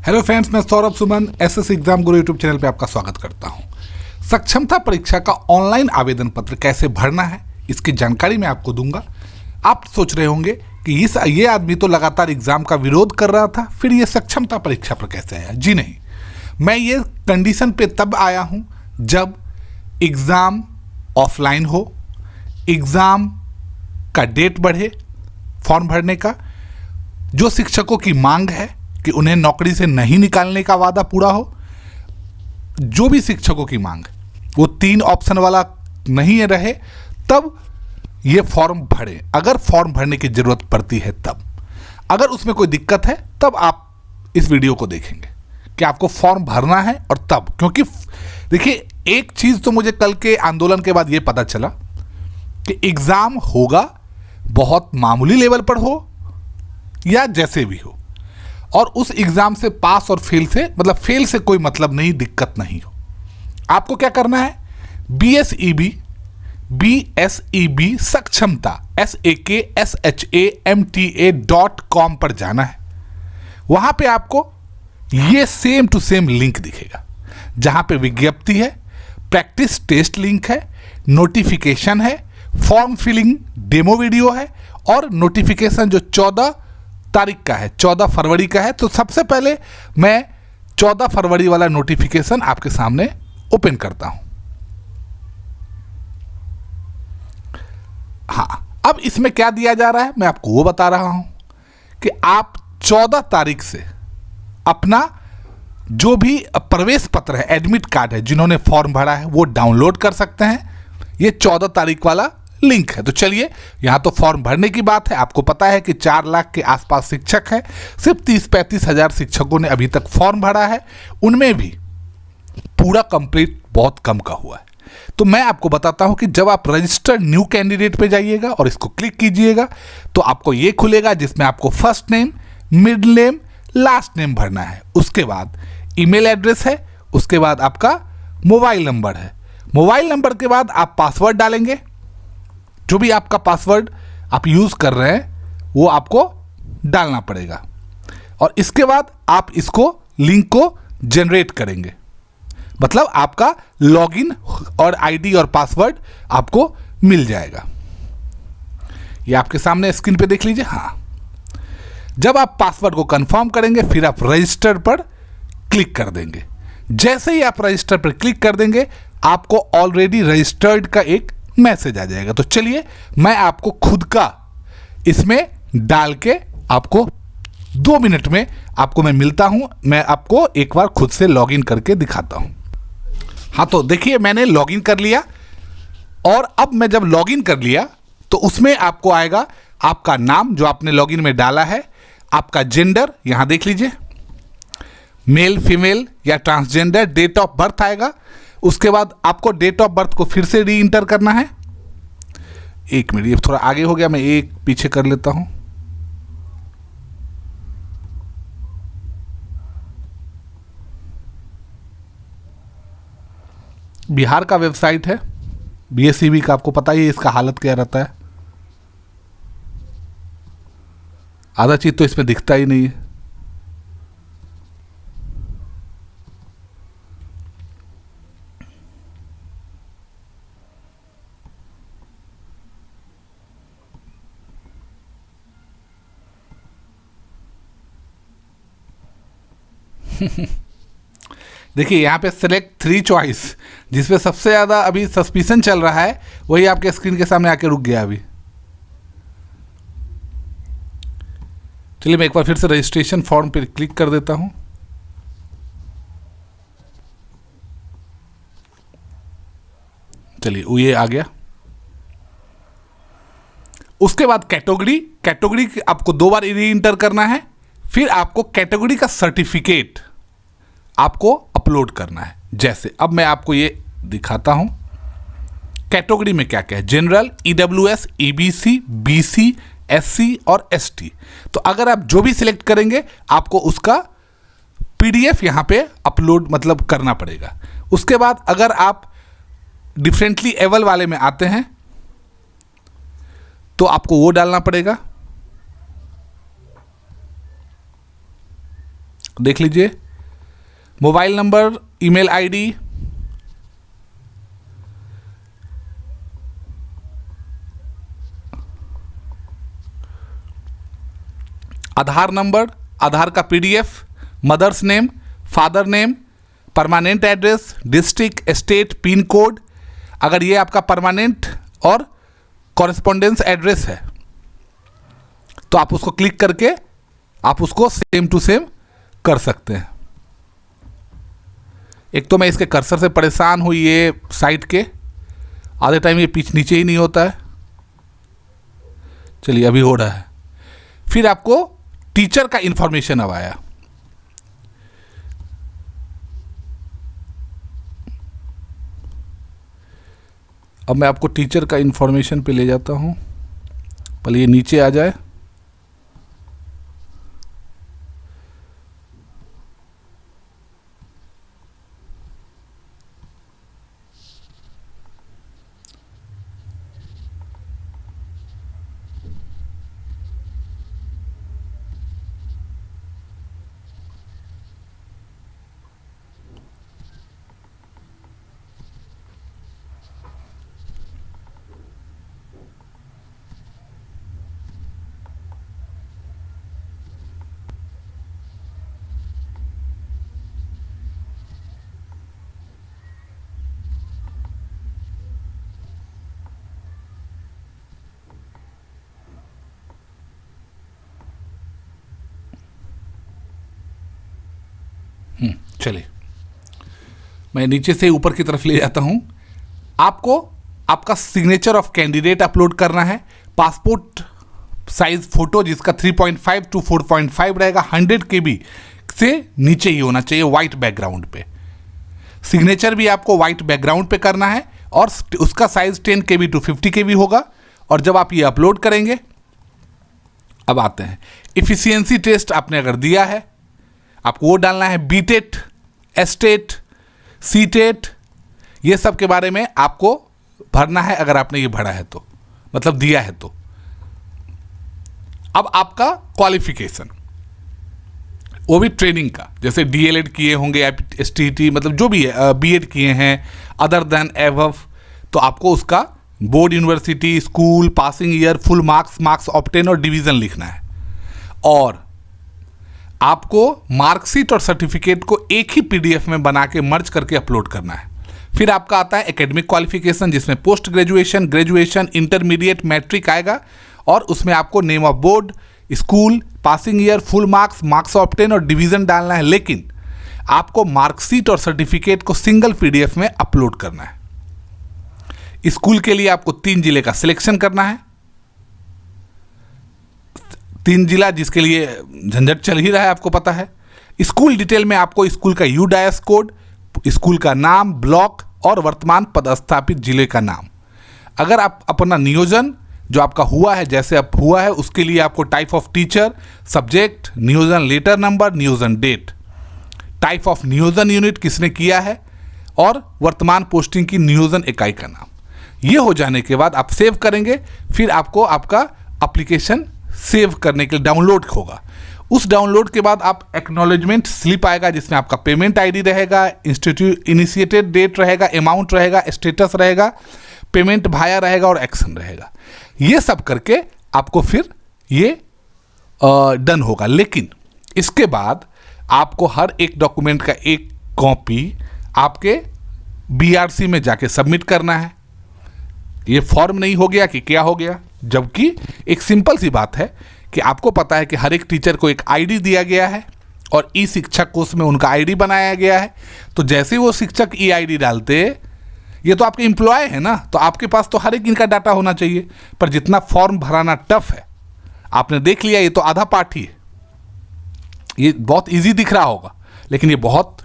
Hello friends, मैं Saurabh Suman SS exam गुरु YouTube channel पे आपका स्वागत करता हूं। सक्षमता परीक्षा का ऑनलाइन आवेदन पत्र कैसे भरना है इसकी जानकारी मैं आपको दूंगा। आप सोच रहे होंगे कि ये आदमी तो लगातार एग्जाम का विरोध कर रहा था, फिर ये सक्षमता परीक्षा पर कैसे आया। जी नहीं, मैं ये कंडीशन पे तब आया हूँ जब एग्ज़ाम ऑफलाइन हो, एग्ज़ाम का डेट बढ़े फॉर्म भरने का, जो शिक्षकों की मांग है कि उन्हें नौकरी से नहीं निकालने का वादा पूरा हो, जो भी शिक्षकों की मांग वो 3 ऑप्शन वाला नहीं रहे, तब ये फॉर्म भरें। अगर फॉर्म भरने की ज़रूरत पड़ती है तब, अगर उसमें कोई दिक्कत है तब आप इस वीडियो को देखेंगे कि आपको फॉर्म भरना है। और तब, क्योंकि देखिए एक चीज़ तो मुझे कल के आंदोलन के बाद ये पता चला कि एग्ज़ाम होगा, बहुत मामूली लेवल पर हो या जैसे भी हो, और उस एग्ज़ाम से पास और फेल से मतलब फेल से कोई मतलब नहीं, दिक्कत नहीं हो। आपको क्या करना है, BSEB सक्षमता SAKSHAMTA.com पर जाना है। वहाँ पे आपको ये सेम टू सेम लिंक दिखेगा जहाँ पे विज्ञप्ति है, प्रैक्टिस टेस्ट लिंक है, नोटिफिकेशन है, फॉर्म फिलिंग डेमो वीडियो है और नोटिफिकेशन जो 14 तारीख का है, 14 फरवरी का है। तो सबसे पहले मैं 14 फरवरी वाला नोटिफिकेशन आपके सामने ओपन करता हूं। हाँ, अब इसमें क्या दिया जा रहा है मैं आपको वो बता रहा हूं कि आप 14 तारीख से अपना जो भी प्रवेश पत्र है, एडमिट कार्ड है, जिन्होंने फॉर्म भरा है वो डाउनलोड कर सकते हैं। ये 14 तारीख वाला लिंक है। तो चलिए, यहाँ तो फॉर्म भरने की बात है। आपको पता है कि 4 लाख के आसपास शिक्षक हैं, सिर्फ 30-35 हज़ार शिक्षकों ने अभी तक फॉर्म भरा है, उनमें भी पूरा कंप्लीट बहुत कम का हुआ है। तो मैं आपको बताता हूं कि जब आप रजिस्टर्ड न्यू कैंडिडेट पे जाइएगा और इसको क्लिक कीजिएगा तो आपको ये खुलेगा जिसमें आपको first name, middle name, last name भरना है। उसके बाद ईमेल एड्रेस है, उसके बाद आपका मोबाइल नंबर है। मोबाइल नंबर के बाद आप पासवर्ड डालेंगे, जो भी आपका पासवर्ड आप यूज़ कर रहे हैं वो आपको डालना पड़ेगा। और इसके बाद आप इसको लिंक को जनरेट करेंगे, मतलब आपका लॉगिन और आईडी और पासवर्ड आपको मिल जाएगा। ये आपके सामने स्क्रीन पे देख लीजिए। हाँ, जब आप पासवर्ड को कंफर्म करेंगे फिर आप रजिस्टर पर क्लिक कर देंगे। जैसे ही आप रजिस्टर पर क्लिक कर देंगे आपको ऑलरेडी रजिस्टर्ड का एक मैसेज आ जाएगा। तो चलिए, मैं आपको खुद का इसमें डाल के आपको 2 मिनट में आपको मैं मिलता हूं। मैं आपको एक बार खुद से लॉगिन करके दिखाता हूं। हाँ, तो देखिए मैंने लॉगिन कर लिया, और अब मैं जब लॉगिन कर लिया तो उसमें आपको आएगा आपका नाम जो आपने लॉगिन में डाला है, आपका जेंडर यहाँ देख लीजिए, मेल, फीमेल या ट्रांसजेंडर, डेट ऑफ बर्थ आएगा। उसके बाद आपको डेट ऑफ बर्थ को फिर से री इंटर करना है। एक मिनट, ये थोड़ा आगे हो गया, मैं एक पीछे कर लेता हूं। बिहार का वेबसाइट है BSEB का, आपको पता ही है इसका हालत क्या रहता है। आधा चीज तो इसमें दिखता ही नहीं है। देखिए यहाँ पे सेलेक्ट 3 चॉइस, जिसपे सबसे ज़्यादा अभी सस्पिशन चल रहा है वही आपके स्क्रीन के सामने आके रुक गया अभी। चलिए मैं एक बार फिर से रजिस्ट्रेशन फॉर्म पे क्लिक कर देता हूँ। चलिए, वो ये आ गया। उसके बाद कैटेगरी आपको 2 बार री इंटर करना है। फिर आपको कैटेगरी का सर्टिफिकेट आपको अपलोड करना है। जैसे अब मैं आपको ये दिखाता हूं कैटेगरी में क्या क्या है, general, EWS, EBC, BC, SC और ST। तो अगर आप जो भी सिलेक्ट करेंगे आपको उसका PDF यहाँ पे अपलोड मतलब करना पड़ेगा। उसके बाद अगर आप डिफरेंटली एबल वाले में आते हैं तो आपको वो डालना पड़ेगा। देख लीजिए, mobile number, email ID, Aadhaar number, Aadhaar का PDF, mother's name, father name, permanent address, district, state, pin code, अगर ये आपका परमानेंट और कॉरेस्पॉन्डेंस एड्रेस है तो आप उसको क्लिक करके आप उसको सेम टू सेम कर सकते हैं। एक तो मैं इसके कर्सर से परेशान हूँ, ये साइट के आधे टाइम ये पिच नीचे ही नहीं होता है। चलिए अभी हो रहा है। फिर आपको टीचर का इंफॉर्मेशन अब आया। अब मैं आपको टीचर का इंफॉर्मेशन पे ले जाता हूँ, पहले ये नीचे आ जाए। चलिए मैं नीचे से ऊपर की तरफ ले जाता हूं। आपको आपका सिग्नेचर ऑफ कैंडिडेट अपलोड करना है, पासपोर्ट साइज फोटो जिसका 3.5 टू 4.5 रहेगा, 100 KB से नीचे ही होना चाहिए, वाइट बैकग्राउंड पे। सिग्नेचर भी आपको वाइट बैकग्राउंड पे करना है और उसका साइज 10 KB टू 50 KB होगा। और जब आप ये अपलोड करेंगे, अब आते हैं इफिशियंसी टेस्ट आपने अगर दिया है आपको वो डालना है, बीटेट, एस्टेट, सीटेट, ये सब के बारे में आपको भरना है अगर आपने ये भरा है तो, मतलब दिया है तो। अब आपका क्वालिफिकेशन, वो भी ट्रेनिंग का, जैसे डीएलएड किए होंगे, एसटीटी, मतलब जो भी है, बीएड किए हैं, अदर देन एबव, तो आपको उसका board, university, school, passing year, full marks, marks obtain और डिवीज़न लिखना है। और आपको मार्कशीट और सर्टिफिकेट को एक ही पीडीएफ में बना के मर्ज करके अपलोड करना है। फिर आपका आता है एकेडमिक क्वालिफिकेशन, जिसमें post graduation, graduation, intermediate, matric आएगा और उसमें आपको name of board, school, passing year, full marks, marks obtain और डिवीज़न डालना है। लेकिन आपको मार्कशीट और सर्टिफिकेट को सिंगल पीडीएफ में अपलोड करना है। स्कूल के लिए आपको 3 जिले का सिलेक्शन करना है, 3 जिला जिसके लिए झंझट चल ही रहा है, आपको पता है। स्कूल डिटेल में आपको स्कूल का यूडायस कोड, स्कूल का नाम, ब्लॉक और वर्तमान पदस्थापित जिले का नाम। अगर आप अपना नियोजन जो आपका हुआ है, जैसे अब हुआ है, उसके लिए आपको टाइप ऑफ टीचर, सब्जेक्ट, नियोजन लेटर नंबर, नियोजन डेट, टाइप ऑफ नियोजन यूनिट किसने किया है और वर्तमान पोस्टिंग की नियोजन इकाई का नाम। ये हो जाने के बाद आप सेव करेंगे, फिर आपको आपका एप्लीकेशन सेव करने के लिए डाउनलोड होगा। उस डाउनलोड के बाद आप एक्नॉलेजमेंट स्लिप आएगा जिसमें आपका पेमेंट आईडी रहेगा, इंस्टीट्यूट इनिशिएटेड डेट रहेगा, अमाउंट रहेगा, स्टेटस रहेगा, पेमेंट भाया रहेगा और एक्शन रहेगा। ये सब करके आपको फिर ये डन होगा। लेकिन इसके बाद आपको हर एक डॉक्यूमेंट का एक कॉपी आपके बीआरसी में जाके सबमिट करना है। ये फॉर्म नहीं हो गया कि क्या हो गया, जबकि एक सिंपल सी बात है कि आपको पता है कि हर एक टीचर को एक आईडी दिया गया है और ई शिक्षक को उसमें उनका आईडी बनाया गया है। तो जैसे वो शिक्षक ई आईडी डालते, ये तो आपके एम्प्लॉय है ना, तो आपके पास तो हर एक इनका डाटा होना चाहिए। पर जितना फॉर्म भराना टफ है, आपने देख लिया, ये तो आधा पार्ट ही है। ये बहुत इजी दिख रहा होगा लेकिन ये बहुत